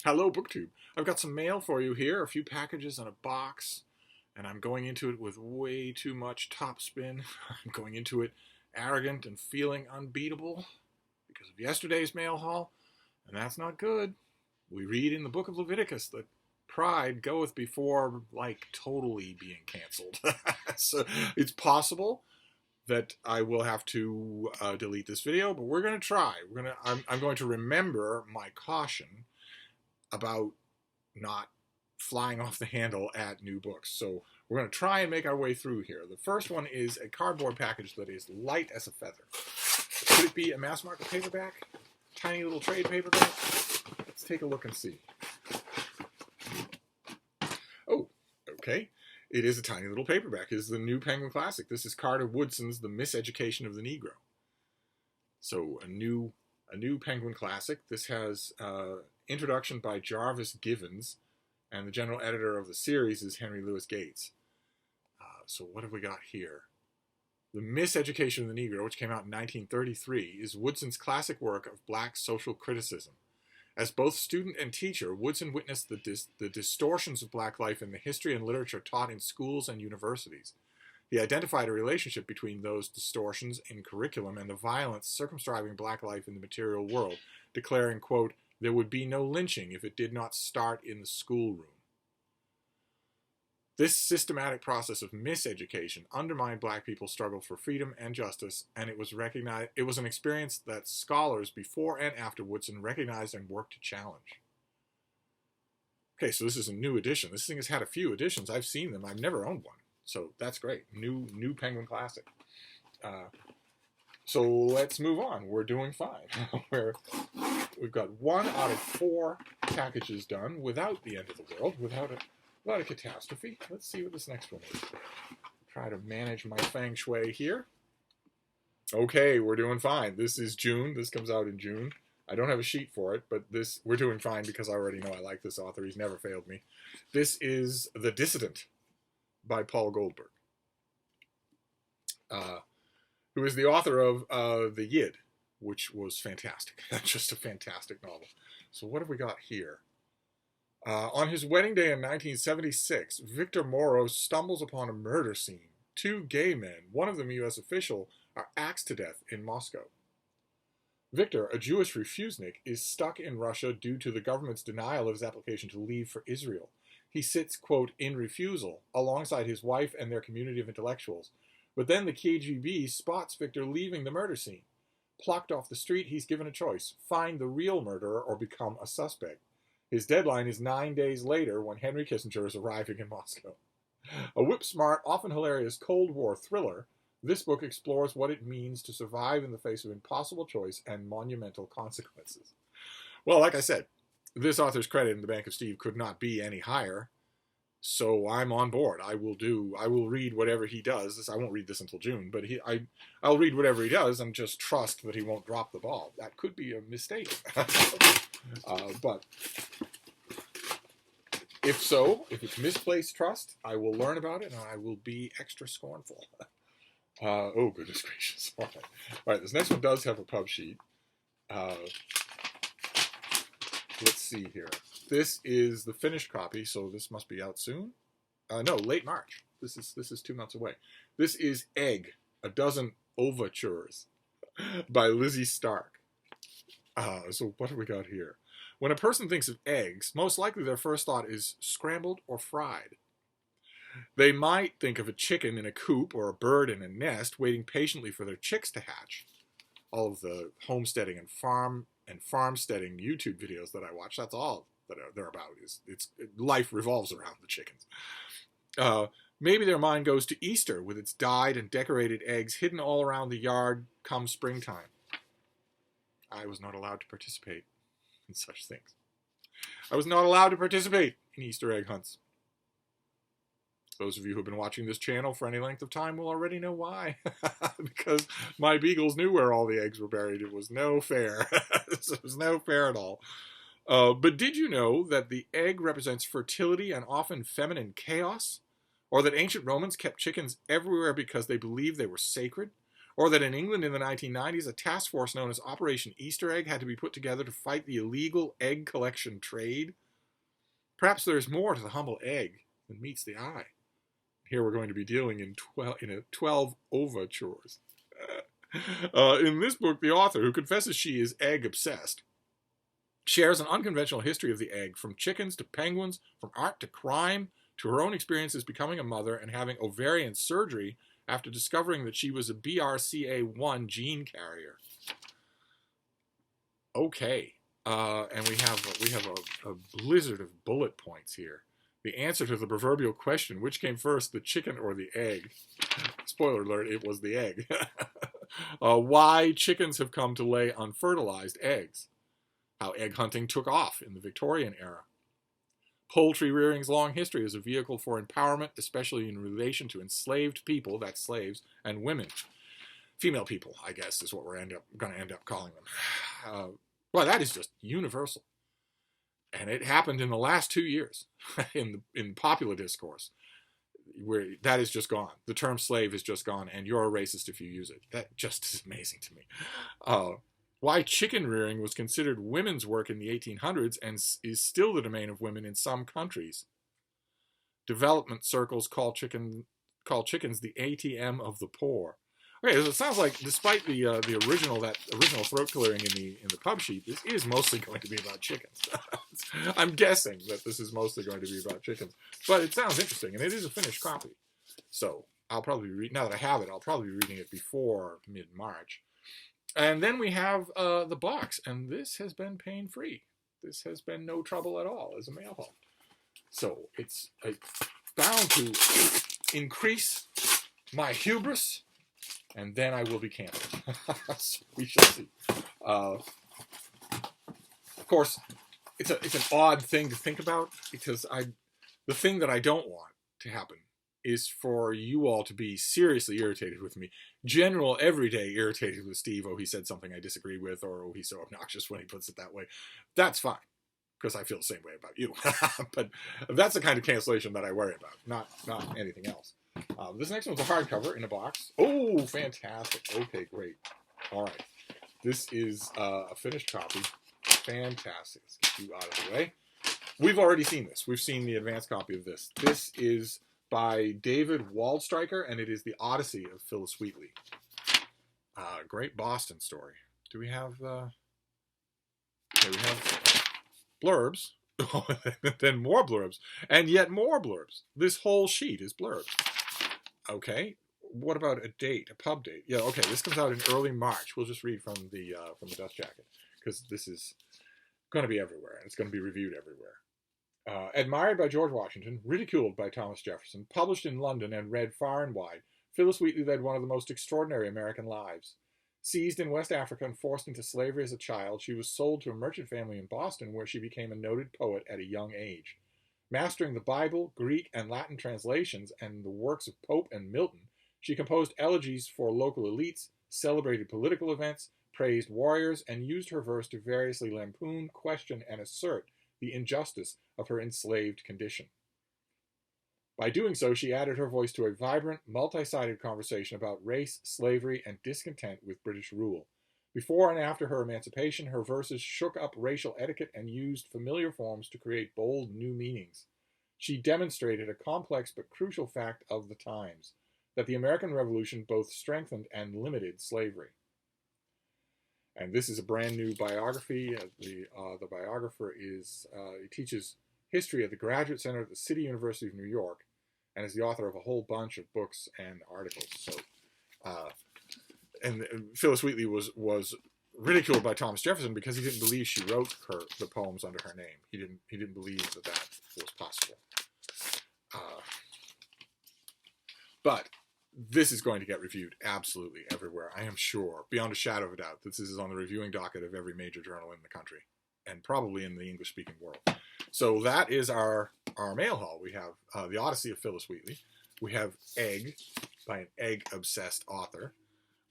Hello, BookTube. I've got some mail for you here, a few packages and a box, and I'm going into it with way too much topspin. I'm going into it arrogant and feeling unbeatable because of yesterday's mail haul, and that's not good. We read in the book of Leviticus that pride goeth before, totally being canceled. So it's possible that I will have to delete this video, but we're going to try. I'm going to remember my caution about not flying off the handle at new books. So we're going to try and make our way through here. The first one is a cardboard package that is light as a feather. Could it be a mass market paperback? Tiny little trade paperback? Let's take a look and see. Oh, okay. It is a tiny little paperback. It is the new Penguin Classic. This is Carter Woodson's The Miseducation of the Negro. So a new Penguin Classic. This has introduction by Jarvis Givens, and the general editor of the series is Henry Louis Gates. So what have we got here? The Miseducation of the Negro, which came out in 1933, is Woodson's classic work of black social criticism. As both student and teacher, Woodson witnessed the distortions of black life in the history and literature taught in schools and universities. He identified a relationship between those distortions in curriculum and the violence circumscribing black life in the material world, declaring, quote, "There would be no lynching if it did not start in the schoolroom." This systematic process of miseducation undermined black people's struggle for freedom and justice, and it was an experience that scholars before and after Woodson recognized and worked to challenge. Okay, so this is a new edition. This thing has had a few editions. I've seen them. I've never owned one. So that's great. New Penguin Classic. So let's move on. We're doing fine. We've got 1 out of 4 packages done without the end of the world, without a catastrophe. Let's see what this next one is. Try to manage my feng shui here. Okay, we're doing fine. This is June. This comes out in June. I don't have a sheet for it, but we're doing fine because I already know I like this author. He's never failed me. This is The Dissident by Paul Goldberg, who is the author of The Yid, which was fantastic. Just a fantastic novel. So what have we got here? On his wedding day in 1976, Victor Morrow stumbles upon a murder scene. 2 gay men, one of them a U.S. official, are axed to death in Moscow. Victor, a Jewish refusenik, is stuck in Russia due to the government's denial of his application to leave for Israel. He sits, quote, in refusal, alongside his wife and their community of intellectuals. But then the KGB spots Victor leaving the murder scene. Plucked off the street, he's given a choice: find the real murderer or become a suspect. His deadline is 9 days later when Henry Kissinger is arriving in Moscow. A whip-smart, often hilarious Cold War thriller, this book explores what it means to survive in the face of impossible choice and monumental consequences. Well, like I said, this author's credit in the Bank of Steve could not be any higher, so I'm on board. I will read whatever he does. I won't read this until June, but I'll read whatever he does and just trust that he won't drop the ball. That could be a mistake. But if it's misplaced trust, I will learn about it and I will be extra scornful. Oh, goodness gracious. All right, this next one does have a pub sheet. Let's see here. This is the finished copy, so this must be out soon. No, late March. This is 2 months away. This is Egg, A Dozen Overtures by Lizzie Stark. So what have we got here? When a person thinks of eggs, most likely their first thought is scrambled or fried. They might think of a chicken in a coop or a bird in a nest waiting patiently for their chicks to hatch. All of the homesteading and farmsteading YouTube videos that I watch, that's all that they're about. Life revolves around the chickens. Maybe their mind goes to Easter with its dyed and decorated eggs hidden all around the yard come springtime. I was not allowed to participate in such things. I was not allowed to participate in Easter egg hunts. Those of you who have been watching this channel for any length of time will already know why. Because my beagles knew where all the eggs were buried. It was no fair. It was no fair at all. But did you know that the egg represents fertility and often feminine chaos? Or that ancient Romans kept chickens everywhere because they believed they were sacred? Or that in England in the 1990s, a task force known as Operation Easter Egg had to be put together to fight the illegal egg collection trade. Perhaps there is more to the humble egg than meets the eye. Here we're going to be dealing in 12 overtures. In this book, the author, who confesses she is egg-obsessed, shares an unconventional history of the egg, from chickens to penguins, from art to crime, to her own experiences becoming a mother and having ovarian surgery after discovering that she was a BRCA1 gene carrier. Okay, and we have a blizzard of bullet points here. The answer to the proverbial question, which came first, the chicken or the egg? Spoiler alert, it was the egg. Why chickens have come to lay unfertilized eggs. How egg hunting took off in the Victorian era. Poultry rearing's long history as a vehicle for empowerment, especially in relation to enslaved people, that's slaves, and women. Female people, I guess, is what we're going to end up calling them. Well, that is just universal. And it happened in the last 2 years in popular discourse, where that is just gone. The term slave is just gone, and you're a racist if you use it. That just is amazing to me. Why chicken rearing was considered women's work in the 1800s and is still the domain of women in some countries. Development circles call chickens the ATM of the poor. Okay, so it sounds like, despite the original throat clearing in the pub sheet, this is mostly going to be about chickens. I'm guessing that this is mostly going to be about chickens, but it sounds interesting, and it is a finished copy. So I'll probably now that I have it, I'll probably be reading it before mid-March. And then we have the box, and this has been pain-free. This has been no trouble at all as a mail haul. So it's bound to increase my hubris, and then I will be canceled. So we shall see. Of course, it's an odd thing to think about, because the thing that I don't want to happen is for you all to be seriously irritated with me. General, everyday irritated with Steve. Oh, he said something I disagree with, or oh, he's so obnoxious when he puts it that way. That's fine, because I feel the same way about you. But that's the kind of cancellation that I worry about, not anything else. This next one's a hardcover in a box. Oh, fantastic. Okay, great. All right. This is a finished copy. Fantastic. Let's get you out of the way. We've already seen this. We've seen the advanced copy of this. This is by David Waldstreicher, and it is the Odyssey of Phyllis Wheatley. Great Boston story. Do we have... Okay, we have blurbs. Then more blurbs. And yet more blurbs. This whole sheet is blurbs. Okay. What about a date? A pub date? Yeah, okay. This comes out in early March. We'll just read from the dust jacket, because this is going to be everywhere, and it's going to be reviewed everywhere. Admired by George Washington, ridiculed by Thomas Jefferson, published in London and read far and wide, Phyllis Wheatley led one of the most extraordinary American lives. Seized in West Africa and forced into slavery as a child, she was sold to a merchant family in Boston, where she became a noted poet at a young age. Mastering the Bible, Greek, and Latin translations and the works of Pope and Milton, she composed elegies for local elites, celebrated political events, praised warriors, and used her verse to variously lampoon, question, and assert the injustice of her enslaved condition. By doing so, she added her voice to a vibrant, multi-sided conversation about race, slavery, and discontent with British rule. Before and after her emancipation, her verses shook up racial etiquette and used familiar forms to create bold new meanings. She demonstrated a complex but crucial fact of the times, that the American Revolution both strengthened and limited slavery. And this is a brand new biography. The biographer he teaches history at the Graduate Center at the City University of New York, and is the author of a whole bunch of books and articles. So, and Phyllis Wheatley was ridiculed by Thomas Jefferson because he didn't believe she wrote the poems under her name. He didn't believe that was possible. But this is going to get reviewed absolutely everywhere, I am sure, beyond a shadow of a doubt. This is on the reviewing docket of every major journal in the country, and probably in the English-speaking world. So that is our mail haul. We have The Odyssey of Phyllis Wheatley. We have Egg by an egg-obsessed author.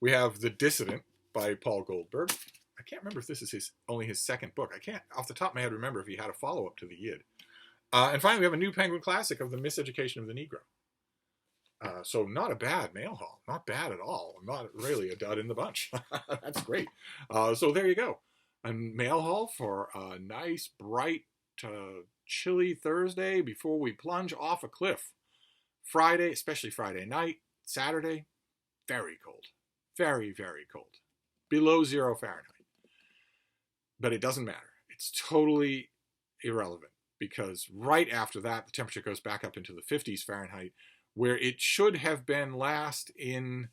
We have The Dissident by Paul Goldberg. I can't remember if this is only his second book. I can't, off the top of my head, remember if he had a follow-up to The Yid. And finally, we have a new Penguin classic of The Miseducation of the Negro. So not a bad mail haul. Not bad at all. Not really a dud in the bunch. That's great. So there you go. A mail haul for a nice, bright, chilly Thursday before we plunge off a cliff. Friday, especially Friday night, Saturday, very cold. Very, very cold. Below 0 Fahrenheit. But it doesn't matter. It's totally irrelevant because right after that, the temperature goes back up into the 50s Fahrenheit, where it should have been last in,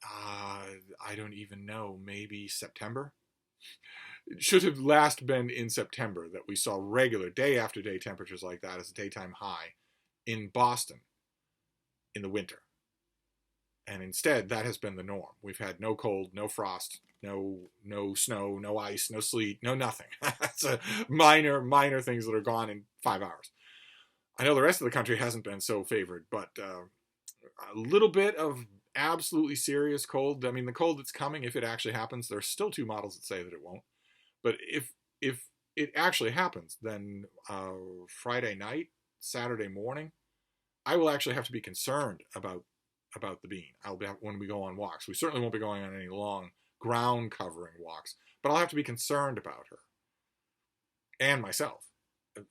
I don't even know, maybe September? It should have last been in September that we saw regular day after day temperatures like that as a daytime high in Boston in the winter. And instead, that has been the norm. We've had no cold, no frost, no snow, no ice, no sleet, no nothing. It's a minor things that are gone in 5 hours. I know the rest of the country hasn't been so favored, but a little bit of absolutely serious cold. I mean, the cold that's coming, if it actually happens, there's still 2 models that say that it won't. But if it actually happens, then Friday night, Saturday morning, I will actually have to be concerned about the bean. When we go on walks. We certainly won't be going on any long ground covering walks, but I'll have to be concerned about her and myself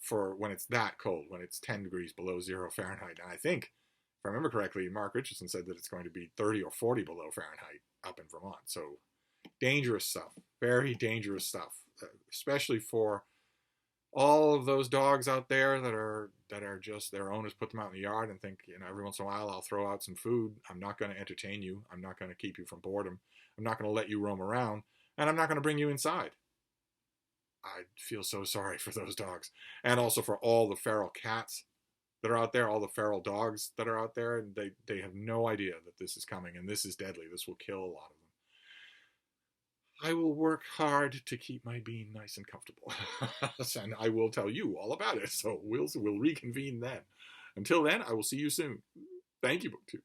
for when it's that cold, when it's 10 degrees below 0 Fahrenheit. And I think, if I remember correctly, Mark Richardson said that it's going to be 30 or 40 below Fahrenheit up in Vermont. So dangerous stuff, very dangerous stuff, especially for all of those dogs out there that are just, their owners put them out in the yard and think, every once in a while I'll throw out some food. I'm not going to entertain you. I'm not going to keep you from boredom. I'm not going to let you roam around, and I'm not going to bring you inside. I feel so sorry for those dogs, and also for all the feral cats that are out there, all the feral dogs that are out there, and they have no idea that this is coming, and this is deadly. This will kill a lot of them. I will work hard to keep my bean nice and comfortable. And I will tell you all about it. So we'll reconvene then. Until then, I will see you soon. Thank you, BookTube.